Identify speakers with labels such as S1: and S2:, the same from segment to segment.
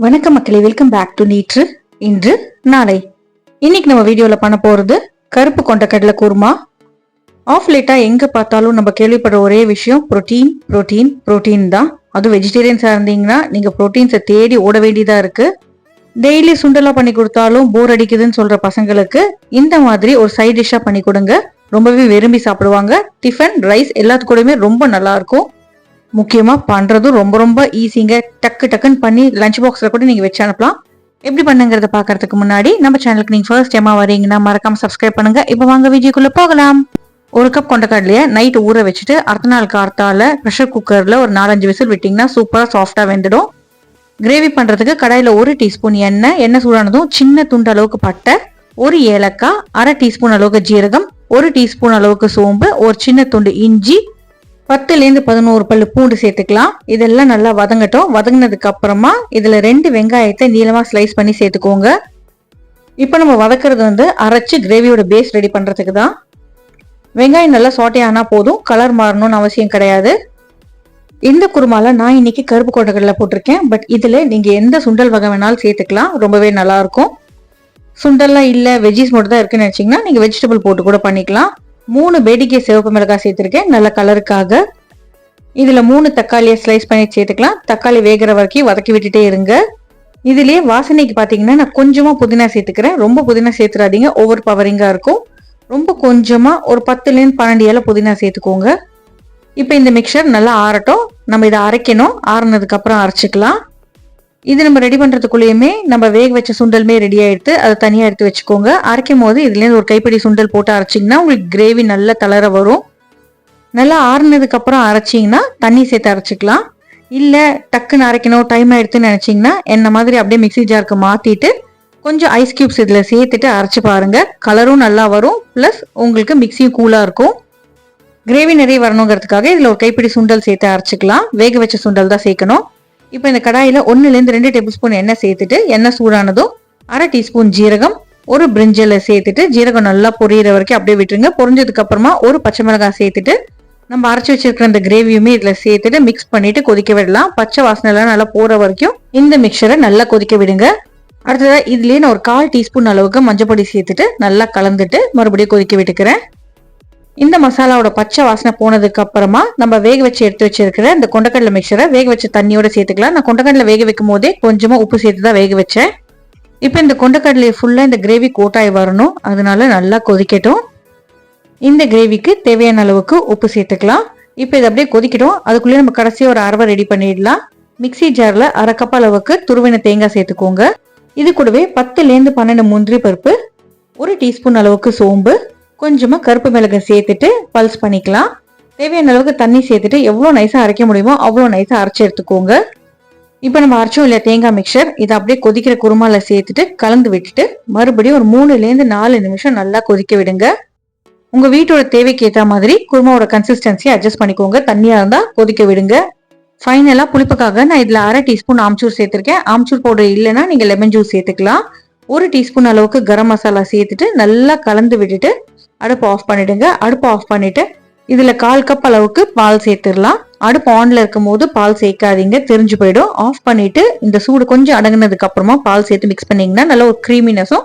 S1: வணக்கம் மக்களே, welcome back to நீற்று இன்று நாளை. இன்னைக்கு நம்ம வீடியோல பண்ண போறது கருப்பு கொண்டக்கடலை குருமா. ஆஃப் லேட்டா எங்க பார்த்தாலும் நம்ம கேள்விப்படுற ஒரே விஷயம் புரோட்டீன் புரோட்டீன் புரோட்டீன் தான். அதுவும் வெஜிடேரியன்ஸா இருந்தீங்கன்னா நீங்க புரோட்டீன்ஸை தேடி ஓட வேண்டியதா இருக்கு. டெய்லி சுண்டலா பண்ணி கொடுத்தாலும் போர் அடிக்குதுன்னு சொல்ற பசங்களுக்கு இந்த மாதிரி ஒரு சைட் டிஷ்ஷா பண்ணி கொடுங்க. ரொம்பவே விரும்பி சாப்பிடுவாங்க. டிஃபன் ரைஸ் எல்லாத்துக்கூடயுமே ரொம்ப நல்லா இருக்கும். முக்கியமா பண்றதும் ரொம்ப ரொம்ப ஈஸிங்க. டக்கு டக்குன்னு பண்ணி லஞ்ச் பாக்ஸ்ல கூட நீங்க வச்சு அனுப்பலாம். எப்படி பண்ணுங்கிறத பாக்குறதுக்கு முன்னாடி நம்ம சேனலுக்கு நீங்க ஃபர்ஸ்ட் டைமா வரீங்கன்னா மறக்காம சப்ஸ்கிரைப் பண்ணுங்க. இப்ப வாங்க வீடியோக்குள்ள போகலாம். ஒரு கப் கொண்டக்கடலைய நைட் ஊற வச்சுட்டு அடுத்த நாள் கார்த்தால ப்ரெஷர் குக்கர்ல ஒரு 4-5 விசில் விட்டீங்கன்னா சூப்பரா சாஃப்டா வெந்துடும். கிரேவி பண்றதுக்கு கடாயில 1 டீஸ்பூன் எண்ணெய் சூடானதும் சின்ன துண்டு அளவுக்கு பட்டை, 1 ஏலக்காய், 1/2 டீஸ்பூன் அளவுக்கு ஜீரகம், 1 டீஸ்பூன் அளவுக்கு சோம்பு, ஒரு சின்ன துண்டு இஞ்சி, 10லேருந்து 11 பல்லு பூண்டு சேர்த்துக்கலாம். இதெல்லாம் நல்லா வதங்கட்டும். வதங்கினதுக்கு அப்புறமா இதுல 2 வெங்காயத்தை நீளமா ஸ்லைஸ் பண்ணி சேர்த்துக்கோங்க. இப்போ நம்ம வதக்குறது அரைச்சு கிரேவியோட பேஸ் ரெடி பண்றதுக்கு தான். வெங்காயம் நல்லா சாட்டே ஆனா போதும், கலர் மாறணும்னு அவசியம் கிடையாது. இந்த குருமால நான் இன்னைக்கு கருப்பு கொண்டக்கடலை போட்டிருக்கேன். பட் இதுல நீங்க எந்த சுண்டல் வகை வேணாலும் சேர்த்துக்கலாம், ரொம்பவே நல்லா இருக்கும். சுண்டல்லாம் இல்ல வெஜ்ஜிஸ் மட்டும் தான் இருக்குன்னு நினைச்சீங்கன்னா நீங்க வெஜிடபிள் போட்டு கூட பண்ணிக்கலாம். 3 பேடிகே சிவப்பு மிளகாய் சேர்த்திருக்கேன் நல்ல கலருக்காக. இதுல 3 தக்காளியை ஸ்லைஸ் பண்ணி சேர்த்துக்கலாம். தக்காளி வேகிற வரைக்கும் வதக்கி விட்டுட்டே இருங்க. இதுலயே வாசனைக்கு பாத்தீங்கன்னா நான் கொஞ்சமா புதினா சேர்த்துக்கிறேன். ரொம்ப புதினா சேர்த்துறாதீங்க, ஓவர் பவரிங்கா இருக்கும். ரொம்ப கொஞ்சமா ஒரு 10லேருந்து 12 இலை புதினா சேர்த்துக்கோங்க. இப்ப இந்த மிக்சர் நல்லா ஆறட்டும். நம்ம இதை அரைக்கணும். ஆறுனதுக்கு அப்புறம் அரைச்சிக்கலாம். இது நம்ம ரெடி பண்றதுக்குள்ளேயுமே நம்ம வேக வச்ச சுண்டலுமே ரெடி ஆயிடுத்து. அதை தனியா எடுத்து வச்சுக்கோங்க. அரைக்கும் போது இதுல இருந்து ஒரு கைப்பிடி சுண்டல் போட்டு அரைச்சிங்கன்னா உங்களுக்கு கிரேவி நல்ல தளர வரும். நல்லா ஆறுனதுக்கு அப்புறம் அரைச்சிங்கன்னா தண்ணி சேர்த்து அரைச்சிக்கலாம். இல்ல டக்குன்னு அரைக்கணும் டைம் ஆயிடுத்துன்னு நினைச்சீங்கன்னா என்ன மாதிரி அப்படியே மிக்ஸி ஜாருக்கு மாத்திட்டு கொஞ்சம் ஐஸ் கியூப்ஸ் இதுல சேர்த்துட்டு அரைச்சு பாருங்க. கலரும் நல்லா வரும், பிளஸ் உங்களுக்கு மிக்ஸியும் கூலா இருக்கும். கிரேவி நிறைய வரணுங்கிறதுக்காக இதுல ஒரு கைப்பிடி சுண்டல் சேர்த்து அரைச்சிக்கலாம். வேக வச்ச சுண்டல் தான் சேர்க்கணும். இப்போ இந்த கடாயில 1லேருந்து 2 டேபிள் ஸ்பூன் எண்ணெய் சேர்த்துட்டு எண்ணெய் சூடானதும் 1/2 டீஸ்பூன் ஜீரகம், ஒரு பிரிஞ்சலை சேர்த்துட்டு ஜீரகம் நல்லா பொரியிற வரைக்கும் அப்படியே விட்டுருங்க. பொரிஞ்சதுக்கு அப்புறமா ஒரு பச்சை மிளகாய் சேர்த்துட்டு நம்ம அரைச்சி வச்சிருக்கிற இந்த கிரேவியுமே இதுல சேர்த்துட்டு மிக்ஸ் பண்ணிட்டு கொதிக்க விடலாம். பச்சை வாசனை எல்லாம் நல்லா போற வரைக்கும் இந்த மிக்சரை நல்லா கொதிக்க விடுங்க. அடுத்ததா இதுலயே நான் ஒரு 1/4 டீஸ்பூன் அளவுக்கு மஞ்சள் பொடி சேர்த்துட்டு நல்லா கலந்துட்டு மறுபடியும் கொதிக்க விட்டுக்கிறேன். இந்த மசாலாவோட பச்சை வாசனை போனதுக்கு அப்புறமா நம்ம வேக வச்சு எடுத்து வச்சிருக்கிற இந்த கொண்டக்கடலை மிக்சரை வேக வச்ச தண்ணியோட சேர்த்துக்கலாம். நான் கொண்டக்கடலை வேக வைக்கும் போதே கொஞ்சமா உப்பு சேர்த்து தான் வேக வச்சேன். இப்போ இந்த கொண்டக்கடலையை ஃபுல்லா இந்த கிரேவி கோட்டாய் வரணும், அதனால நல்லா கொதிக்கட்டும். இந்த கிரேவிக்கு தேவையான அளவுக்கு உப்பு சேர்த்துக்கலாம். இப்போ இது அப்படியே கொதிக்கட்டும். அதுக்குள்ளேயே நம்ம கடைசியா ஒரு அரவை ரெடி பண்ணிடலாம். மிக்ஸி ஜார்ல 1/2 கப் அளவுக்கு துருவின தேங்காய் சேர்த்துக்கோங்க. இது கூடவே 10லேருந்து 12 முந்திரி பருப்பு, 1 டீஸ்பூன் அளவுக்கு சோம்பு, கொஞ்சமா கருப்பு மிளகாய் சேர்த்துட்டு பல்ஸ் பண்ணிக்கலாம். தேவையான அளவுக்கு தண்ணி சேர்த்துட்டு எவ்வளவு நைஸா அரைக்க முடியுமோ அவ்வளவு நைஸா அரைச்சு எடுத்துக்கோங்க. இப்ப நம்ம அரைச்சோம் இல்ல தேங்காய் மிக்சர், இதை அப்படியே கொதிக்கிற குருமால சேர்த்துட்டு கலந்து விட்டுட்டு மறுபடியும் ஒரு 3லேருந்து 4 நிமிஷம் நல்லா கொதிக்க விடுங்க. உங்க வீட்டோட தேவைக்கு ஏற்ற மாதிரி குருமாவோட கன்சிஸ்டன்சி அட்ஜஸ்ட் பண்ணிக்கோங்க. தண்ணியா இருந்தா கொதிக்க விடுங்க. ஃபைனலா புளிப்புக்காக நான் இதுல 1/2 டீஸ்பூன் ஆம்ச்சூர் சேர்த்திருக்கேன். ஆம்ச்சூர் பவுடர் இல்லைன்னா நீங்க லெமன் ஜூஸ் சேர்த்துக்கலாம். 1 டீஸ்பூன் அளவுக்கு கரம் மசாலா சேர்த்துட்டு நல்லா கலந்து விட்டுட்டு அடுப்பு ஆஃப் பண்ணிடுங்க. அடுப்பு ஆஃப் பண்ணிட்டு இதுல 1/4 கப் அளவுக்கு பால் சேர்த்துடலாம். அடுப்பு ஆன்ல இருக்கும் போது பால் சேர்க்காதீங்க, தெரிஞ்சு போயிடும். ஆஃப் பண்ணிட்டு இந்த சூடு கொஞ்சம் அடங்கினதுக்கு அப்புறமா பால் சேர்த்து மிக்ஸ் பண்ணீங்கன்னா நல்ல ஒரு கிரீமினஸும்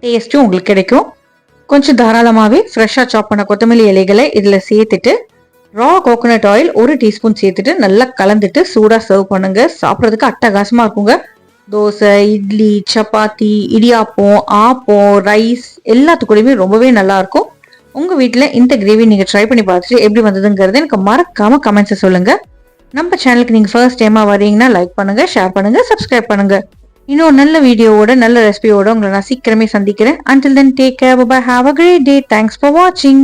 S1: டேஸ்டும் உங்களுக்கு கிடைக்கும். கொஞ்சம் தாராளமாவே ஃப்ரெஷ்ஷா சாப் பண்ண கொத்தமல்லி இலைகளை இதுல சேர்த்துட்டு ரா கோகோனட் ஆயில் 1 டீஸ்பூன் சேர்த்துட்டு நல்லா கலந்துட்டு சூடா சர்வ் பண்ணுங்க. சாப்பிட்றதுக்கு அட்டகாசமா இருக்குங்க. தோசை, இட்லி, சப்பாத்தி, இடியாப்பம், ஆப்பம், ரைஸ் எல்லாத்துக்கூடயுமே ரொம்பவே நல்லா இருக்கும். உங்க வீட்டுல இந்த கிரேவி நீங்க ட்ரை பண்ணி பார்த்துட்டு எப்படி வந்ததுங்கிறது எனக்கு மறக்காம கமெண்ட்ஸ் சொல்லுங்க. நம்ம சேனலுக்கு நீங்க ஃபர்ஸ்ட் டைமா வரீங்கன்னா லைக் பண்ணுங்க, ஷேர் பண்ணுங்க, சப்ஸ்கிரைப் பண்ணுங்க. இன்னொரு நல்ல வீடியோவோட நல்ல ரெசிபியோட உங்களை நான் சீக்கிரமே சந்திக்கிறேன். Until then, take care, bye bye, have a great day. Thanks for watching.